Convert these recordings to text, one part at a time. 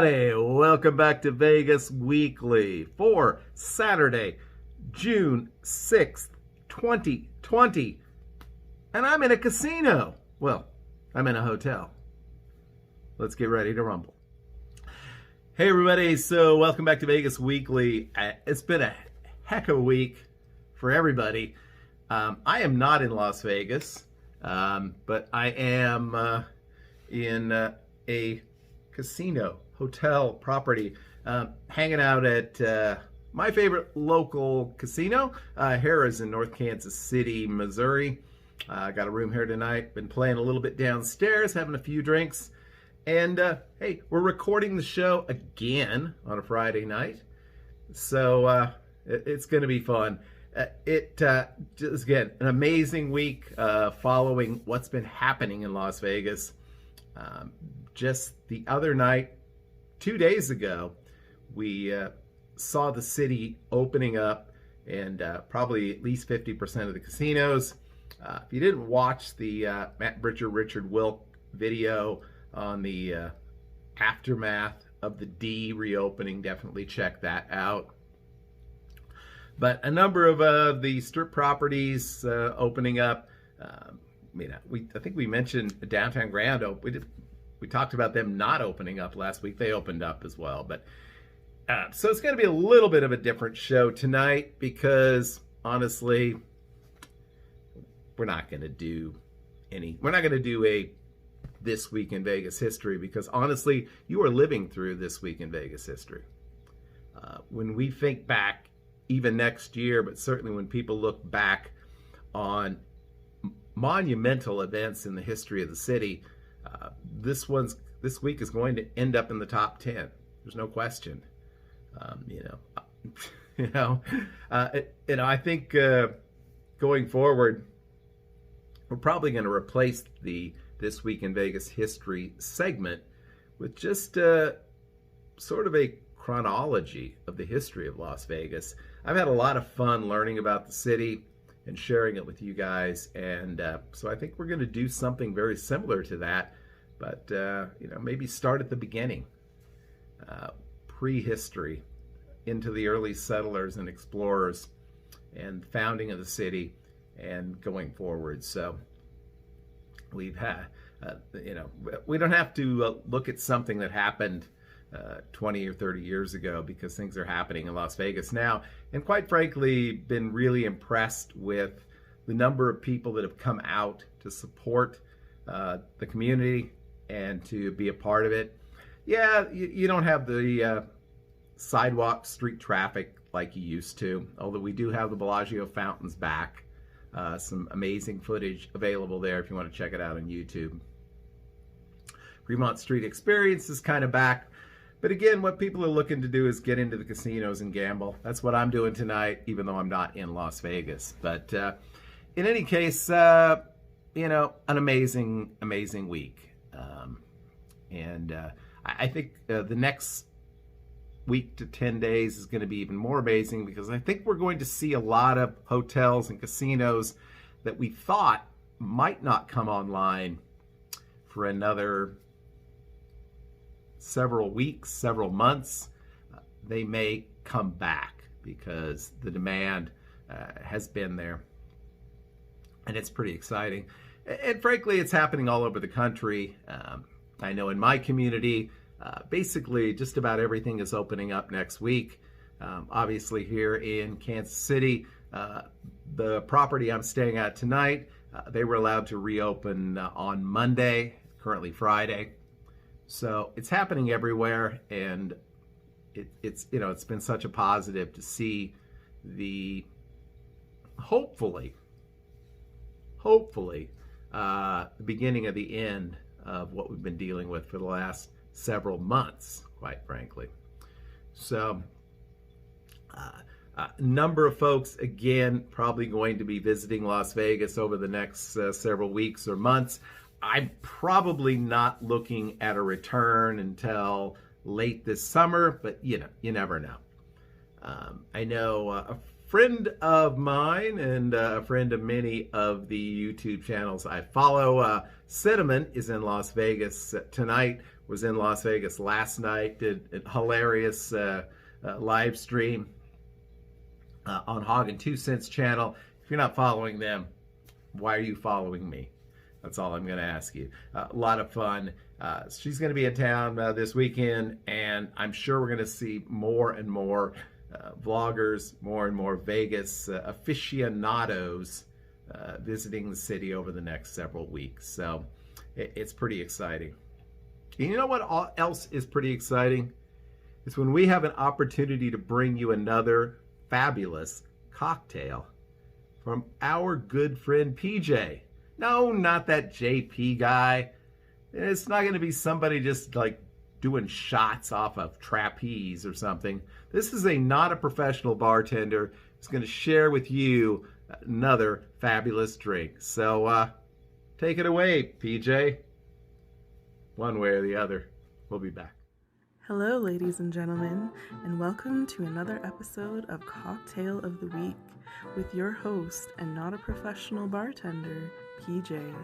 everybody, welcome back to Vegas Weekly for Saturday, June 6th, 2020. And I'm in a casino. Well, I'm in a hotel. Let's get ready to rumble. Hey everybody, so welcome back to Vegas Weekly. It's been a heck of a week for everybody. I am not in Las Vegas, but I am in a casino, hotel property, hanging out at my favorite local casino. Harrah's in North Kansas City, Missouri. Got a room here tonight. Been playing a little bit downstairs, having a few drinks. And hey, we're recording the show again on a Friday night. So it's going to be fun. Just again, an amazing week following what's been happening in Las Vegas. Just the other night, 2 days ago, we saw the city opening up, and probably at least 50% of the casinos. If you didn't watch the Matt Bridger, Richard Wilk video on the aftermath of the D reopening, definitely check that out. But a number of the strip properties opening up. I think we mentioned Downtown Grand. We talked about them not opening up last week. They opened up as well. But so it's going to be a little bit of a different show tonight because honestly, we're not going to do a This Week in Vegas History because honestly, you are living through This Week in Vegas History. When we think back, even next year, but certainly when people look back on monumental events in the history of the city, this week is going to end up in the top 10. There's no question. I think going forward, we're probably going to replace the This Week in Vegas History segment with just sort of a chronology of the history of Las Vegas. I've had a lot of fun learning about the city and sharing it with you guys, and so I think we're going to do something very similar to that, but maybe start at the beginning, prehistory, into the early settlers and explorers and founding of the city and going forward. So we've had, we don't have to look at something that happened 20 or 30 years ago because things are happening in Las Vegas now. And quite frankly, been really impressed with the number of people that have come out to support the community and to be a part of it. Yeah, you don't have the sidewalk street traffic like you used to, although we do have the Bellagio fountains back. Some amazing footage available there if you want to check it out on YouTube. Fremont Street Experience is kind of back. But again, what people are looking to do is get into the casinos and gamble. That's what I'm doing tonight, even though I'm not in Las Vegas. But in any case, an amazing, amazing week. I think the next week to 10 days is going to be even more amazing because I think we're going to see a lot of hotels and casinos that we thought might not come online for another several weeks, several months. They may come back because the demand has been there, and it's pretty exciting. And frankly, it's happening all over the country. I know in my community, basically just about everything is opening up next week. Obviously here in Kansas City, the property I'm staying at tonight, they were allowed to reopen on Monday, currently Friday. So it's happening everywhere, and it's been such a positive to see the hopefully the beginning of the end of what we've been dealing with for the last several months, quite frankly. So a number of folks, again, probably going to be visiting Las Vegas over the next several weeks or months. I'm probably not looking at a return until late this summer, but you never know. I know a friend of mine and a friend of many of the YouTube channels I follow, Cinnamon, is in Las Vegas tonight Was in Las Vegas last night, did a hilarious live stream on Hog and 2 Cents channel. If you're not following them, why are you following me? That's all I'm going to ask you. A lot of fun. She's going to be in town this weekend, and I'm sure we're going to see more and more vloggers, more and more Vegas aficionados visiting the city over the next several weeks. So it's pretty exciting. And you know what else is pretty exciting? It's when we have an opportunity to bring you another fabulous cocktail from our good friend PJ. No, not that JP guy. It's not going to be somebody just like doing shots off of trapeze or something. This is not a professional bartender who's going to share with you another fabulous drink. So take it away, PJ. One way or the other. We'll be back. Hello, ladies and gentlemen, and welcome to another episode of Cocktail of the Week with your host and not a professional bartender, PJ.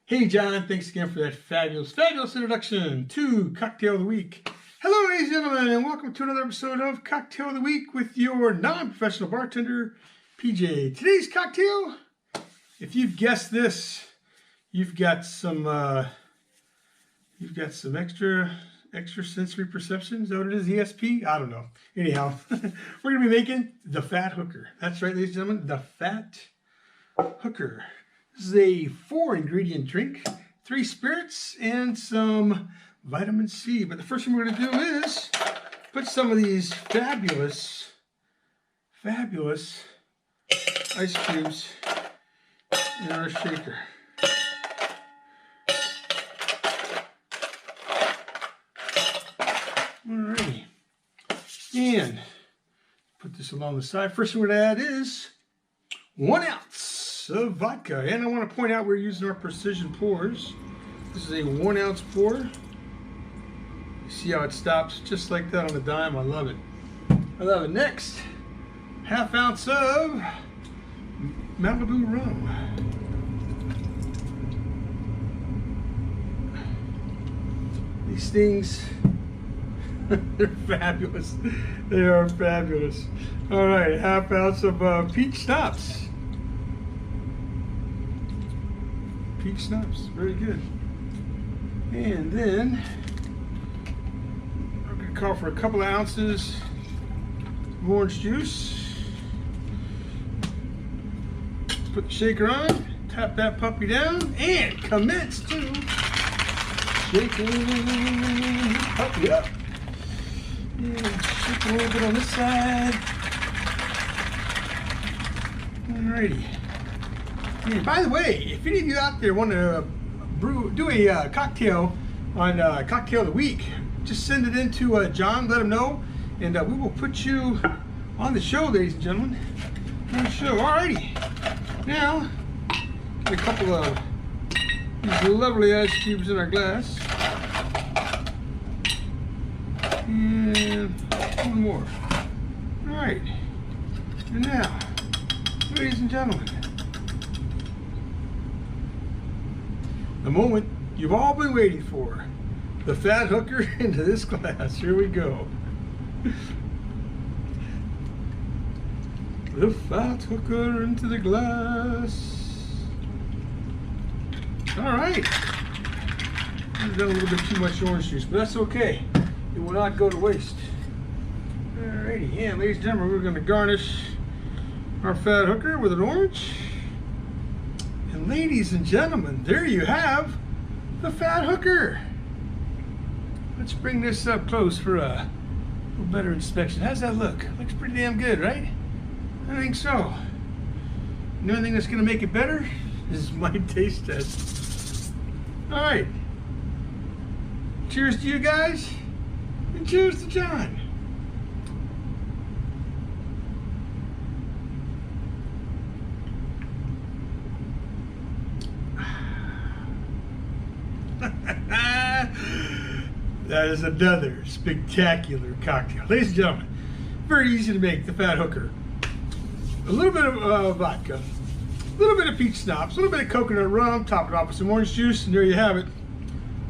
Hey, John, thanks again for that fabulous introduction to Cocktail of the Week. Hello, ladies and gentlemen, and welcome to another episode of Cocktail of the Week with your non-professional bartender, PJ. Today's cocktail, if you've guessed this, you've got some extra sensory perception. Is that what it is? ESP? I don't know. Anyhow, we're gonna be making the Fat Hooker. That's right, ladies and gentlemen, the Fat Hooker. This is a 4-ingredient drink, 3 spirits, and some vitamin C. But the first thing we're gonna do is put some of these fabulous ice cubes in our shaker. Alrighty, and put this along the side. First thing we're going to add is 1 ounce of vodka, and I want to point out we're using our precision pours. This is a 1 ounce pour. You see how it stops just like that on a dime. I love it. I love it. Next, 1/2 ounce of Malibu rum. These things, they're fabulous. They are fabulous. All right, 1/2 ounce of peach schnapps. Peach schnapps, very good. And then I'm going to call for a couple of ounces of orange juice. Put the shaker on, tap that puppy down, and commence to shaking the puppy up. And shake a little bit on this side. Alrighty. And by the way, if any of you out there want to do a cocktail on Cocktail of the Week, just send it in to John, let him know, and we will put you on the show, ladies and gentlemen. On the show. Alrighty. Now, get a couple of these lovely ice cubes in our glass. And one more. Alright. And now, ladies and gentlemen, the moment you've all been waiting for. The Fat Hooker into this glass. Here we go. The Fat Hooker into the glass. Alright. I've done a little bit too much orange juice, but that's okay. It will not go to waste. Alrighty, and ladies and gentlemen, we're going to garnish our Fat Hooker with an orange. And ladies and gentlemen, there you have the Fat Hooker. Let's bring this up close for a little better inspection. How's that look? Looks pretty damn good, right? I think so. The only thing that's going to make it better is my taste test. Alright. Cheers to you guys. And cheers to John. That is another spectacular cocktail. Ladies and gentlemen, very easy to make, the Fat Hooker. A little bit of vodka, A little bit of peach schnapps, a little bit of coconut rum, top it off with some orange juice, and there you have it,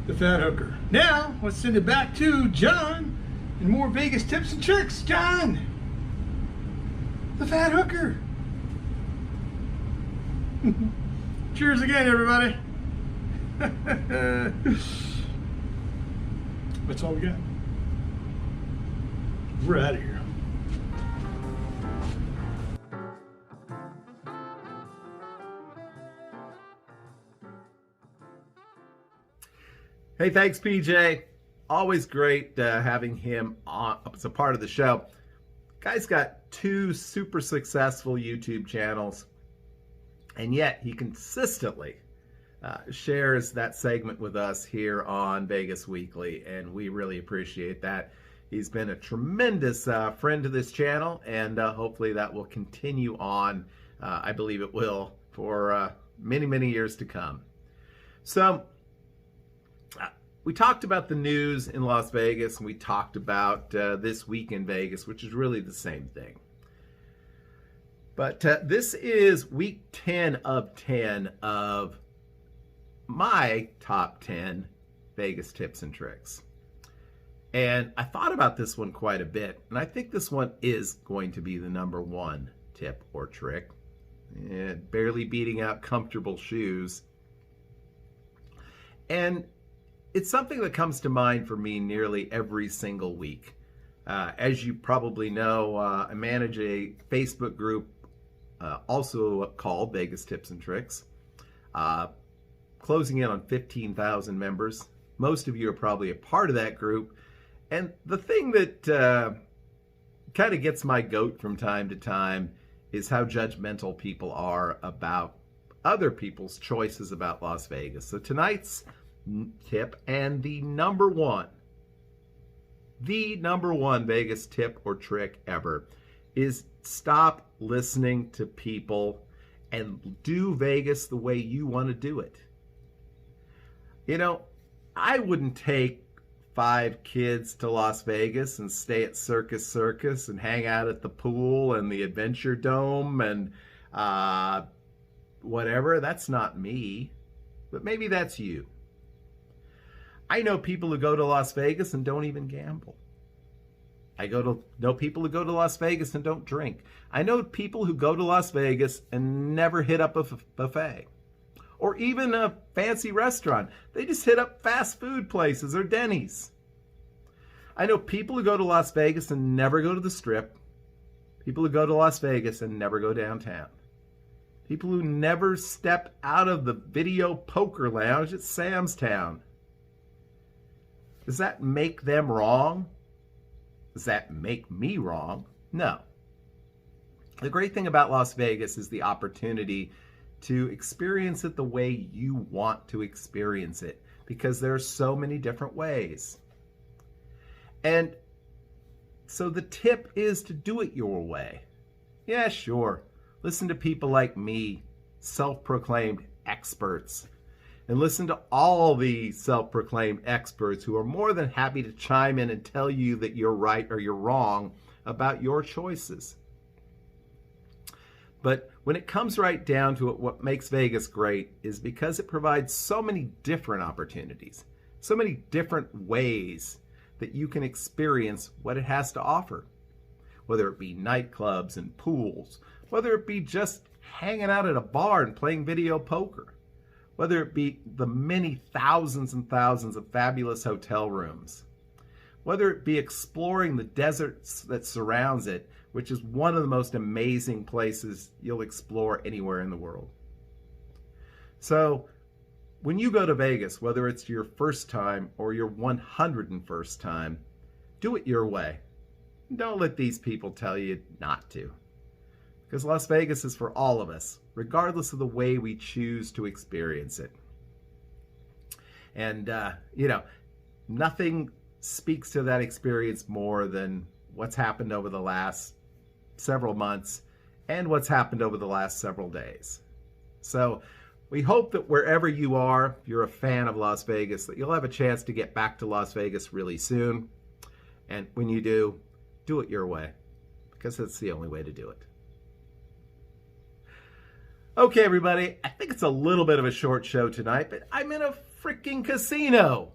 the Fat Hooker. Now, let's send it back to John and more Vegas tips and tricks. John, the Fat Hooker. Cheers again, everybody. That's all we got. We're out of here. Hey, thanks, PJ. Always great having him on as a part of the show. Guy's got 2 super successful YouTube channels, and yet he consistently shares that segment with us here on Vegas Weekly, and we really appreciate that. He's been a tremendous friend to this channel, and hopefully that will continue on. I believe it will for many, many years to come. So, we talked about the news in Las Vegas, and we talked about this week in Vegas, which is really the same thing. But this is week 10 of 10 of my top 10 Vegas tips and tricks. And I thought about this one quite a bit, and I think this one is going to be the number 1 tip or trick. Barely beating out comfortable shoes. And it's something that comes to mind for me nearly every single week. As you probably know, I manage a Facebook group also called Vegas Tips and Tricks, closing in on 15,000 members. Most of you are probably a part of that group. And the thing that kind of gets my goat from time to time is how judgmental people are about other people's choices about Las Vegas. So tonight's tip, and the number one Vegas tip or trick ever, is stop listening to people and do Vegas the way you want to do it. You know, I wouldn't take 5 kids to Las Vegas and stay at Circus and hang out at the pool and the Adventure Dome and whatever. That's not me, but maybe that's you. I know people who go to Las Vegas and don't even gamble. I know people who go to Las Vegas and don't drink. I know people who go to Las Vegas and never hit up a buffet or even a fancy restaurant. They just hit up fast food places or Denny's. I know people who go to Las Vegas and never go to the Strip. People who go to Las Vegas and never go downtown. People who never step out of the video poker lounge at Sam's Town. Does that make them wrong? Does that make me wrong? No. The great thing about Las Vegas is the opportunity to experience it the way you want to experience it, because there are so many different ways. And so the tip is to do it your way. Yeah, sure. Listen to people like me, self-proclaimed experts. And listen to all the self-proclaimed experts who are more than happy to chime in and tell you that you're right or you're wrong about your choices. But when it comes right down to it, what makes Vegas great is because it provides so many different opportunities, so many different ways that you can experience what it has to offer. Whether it be nightclubs and pools, whether it be just hanging out at a bar and playing video poker, whether it be the many thousands and thousands of fabulous hotel rooms, whether it be exploring the deserts that surrounds it, which is one of the most amazing places you'll explore anywhere in the world. So when you go to Vegas, whether it's your first time or your 101st time, do it your way. Don't let these people tell you not to. Because Las Vegas is for all of us, regardless of the way we choose to experience it. And, nothing speaks to that experience more than what's happened over the last several months and what's happened over the last several days. So we hope that wherever you are, if you're a fan of Las Vegas, that you'll have a chance to get back to Las Vegas really soon. And when you do it your way, because it's the only way to do it. Okay, everybody, I think it's a little bit of a short show tonight, but I'm in a freaking casino.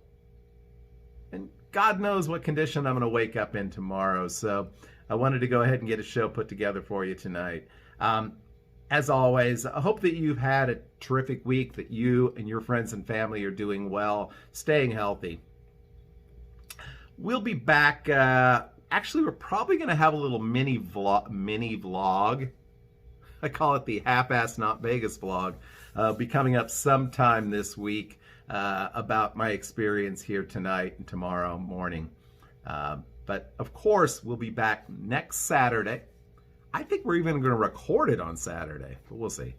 And God knows what condition I'm going to wake up in tomorrow. So I wanted to go ahead and get a show put together for you tonight. As always, I hope that you've had a terrific week, that you and your friends and family are doing well, staying healthy. We'll be back. Actually, we're probably going to have a little mini vlog. I call it the Half-Ass Not Vegas vlog. Be coming up sometime this week about my experience here tonight and tomorrow morning. But of course, we'll be back next Saturday. I think we're even going to record it on Saturday, but we'll see.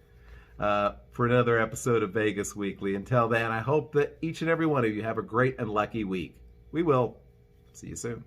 For another episode of Vegas Weekly. Until then, I hope that each and every one of you have a great and lucky week. We will. See you soon.